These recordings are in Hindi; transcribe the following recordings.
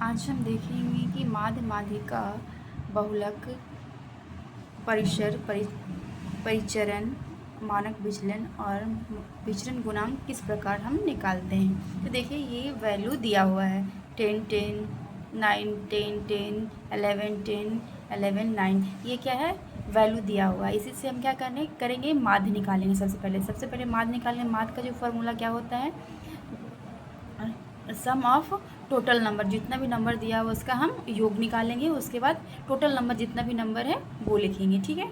आज हम देखेंगे कि माध्य माध्यिका बहुलक परिसर परिचरण मानक विचलन और विचरण गुणांक किस प्रकार हम निकालते हैं। तो देखिए ये वैल्यू दिया हुआ है 10 10 9 10 10 11 10 11 9। ये क्या है, वैल्यू दिया हुआ है। इसी से हम क्या करेंगे माध्य निकालेंगे। सबसे पहले माध्य निकालेंगे। माध्य का जो फॉर्मूला क्या होता है, सम ऑफ टोटल नंबर, जितना भी नंबर दिया हुआ उसका हम योग निकालेंगे। उसके बाद टोटल नंबर जितना भी नंबर है वो लिखेंगे, ठीक है।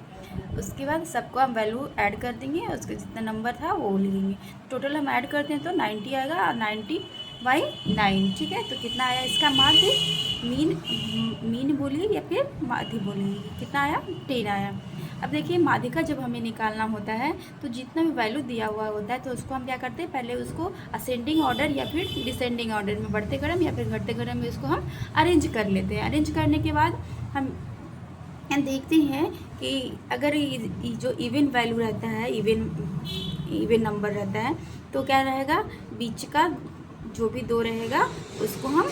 उसके बाद सबको हम वैल्यू ऐड कर देंगे, उसके जितना नंबर था वो लिखेंगे। टोटल हम ऐड करते हैं तो 90 आएगा और 90/9, ठीक है। तो कितना आया इसका माध्य, मीन बोलिए या फिर माध्य बोलिए, कितना आया 10 आया। अब देखिए माध्य का जब हमें निकालना होता है तो जितना भी वैल्यू दिया हुआ होता है तो उसको हम क्या करते हैं, पहले उसको असेंडिंग ऑर्डर या फिर डिसेंडिंग ऑर्डर में, बढ़ते क्रम या फिर घटते क्रम में उसको हम अरेंज कर लेते हैं। अरेंज करने के बाद हम देखते हैं कि अगर जो इवन वैल्यू रहता है, इवन नंबर रहता है तो क्या रहेगा, बीच का जो भी 2 रहेगा उसको हम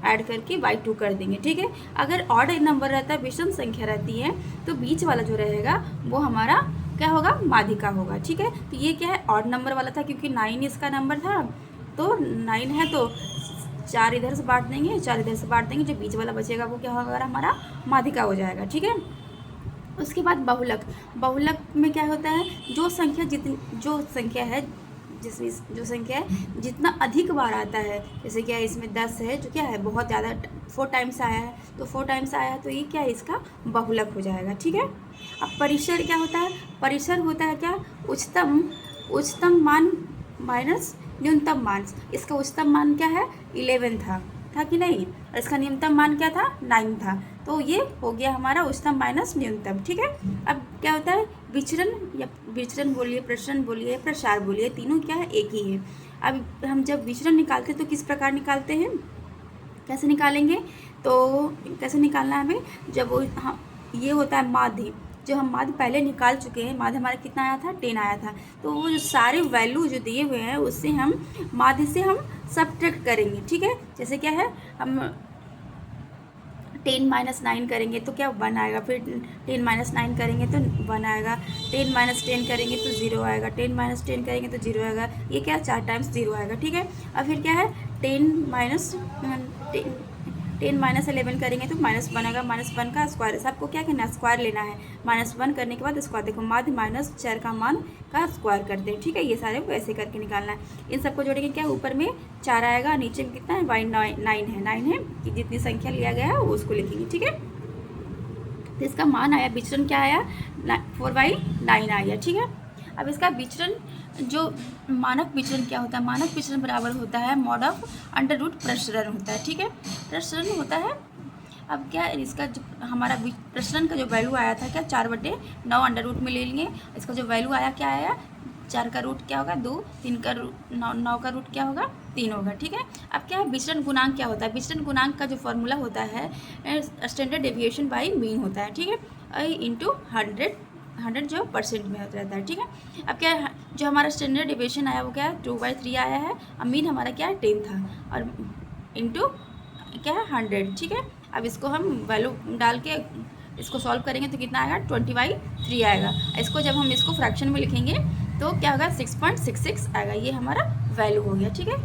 ऐड करके बाई 2 कर देंगे, ठीक है। अगर ऑड नंबर रहता है, विषम संख्या रहती है, तो बीच वाला जो रहेगा वो हमारा क्या होगा, माध्यिका होगा, ठीक है। तो ये क्या है, ऑड नंबर वाला था क्योंकि 9 इसका नंबर था, तो 9 है तो 4 इधर से बांट देंगे, 4 इधर से बांट देंगे, जो बीच वाला बचेगा वो क्या होगा, हमारा माध्यिका हो जाएगा, ठीक है। उसके बाद बहुलक में क्या होता है, जो संख्या है जितना अधिक बार आता है, जैसे क्या इसमें 10 है जो क्या है बहुत ज़्यादा 4 टाइम्स आया है, तो 4 टाइम्स आया है तो ये क्या है, इसका बहुलक हो जाएगा, ठीक है। अब परिसर क्या होता है, परिसर होता है क्या, उच्चतम मान माइनस न्यूनतम मान। इसका उच्चतम मान क्या है, 11 था कि नहीं, और इसका न्यूनतम मान क्या था, 9 था। तो ये हो गया हमारा उच्चतम माइनस न्यूनतम, ठीक है। अब क्या होता है, विचरण बोलिए, प्रसरण बोलिए, प्रसार बोलिए, तीनों क्या है, एक ही है। अब हम जब विचरण निकालते हैं तो किस प्रकार निकालते हैं, कैसे निकालेंगे, तो कैसे निकालना है हमें, जब वो ये होता है माध्य, जो हम माध्य पहले निकाल चुके हैं, माध्य हमारा कितना आया था, 10 आया था, तो वो जो सारे वैल्यू जो दिए हुए हैं उससे हम माध्य से हम सब्ट्रैक्ट करेंगे, ठीक है। जैसे क्या है, हम 10 - 9 करेंगे तो क्या 1 आएगा, फिर 10 - 9 करेंगे तो 1 आएगा, 10 - 10 करेंगे तो 0 आएगा, 10 - 10 करेंगे तो 0 आएगा। ये क्या 4 टाइम्स 0 आएगा, ठीक है। और फिर क्या है, 10 - 11 करेंगे तो -1 आएगा, -1 का स्क्वायर, सबको क्या करना है, स्क्वायर लेना है। -1 करने के बाद स्क्वायर, देखो माध्य -4 का मान का स्क्वायर करते हैं, ठीक है। ये सारे वैसे करके निकालना है। इन सबको जोड़ेंगे, क्या ऊपर में 4 आएगा, नीचे में कितना है, 9 है कि जितनी संख्या लिया गया है वो उसको लिखेंगे, ठीक है। तो इसका मान आया, विचरण क्या आया, 4/9 आया, ठीक है। अब इसका विचरण, जो मानक विचरण क्या होता है, मानक विचरण बराबर होता है मॉड ऑफ अंडर रूट प्रसरण होता है, ठीक है। प्रसरण होता है, अब क्या इसका जो हमारा प्रसरण का जो वैल्यू आया था क्या, 4/9 अंडर रूट में ले लेंगे। इसका जो वैल्यू आया क्या आया, 4 का रूट क्या होगा 2, 3 का रूट 9 का रूट क्या होगा 3 होगा, ठीक है। अब क्या है, विचरण गुणांक क्या होता है, विचरण गुणांक का जो फॉर्मूला होता है स्टैंडर्ड डेविएशन बाई मीन होता है, ठीक है, इंटू 100 जो परसेंट में रहता है, ठीक है। अब क्या है, जो हमारा स्टैंडर्ड डेविएशन आया वो क्या है 2/3 आया है, और मीन हमारा क्या है 10 था, और इंटू क्या है 100, ठीक है। अब इसको हम वैल्यू डाल के इसको सॉल्व करेंगे तो कितना आएगा 20/3 आएगा। इसको जब हम इसको फ्रैक्शन में लिखेंगे तो क्या होगा 6.66 आएगा, ये हमारा वैल्यू हो गया, ठीक है।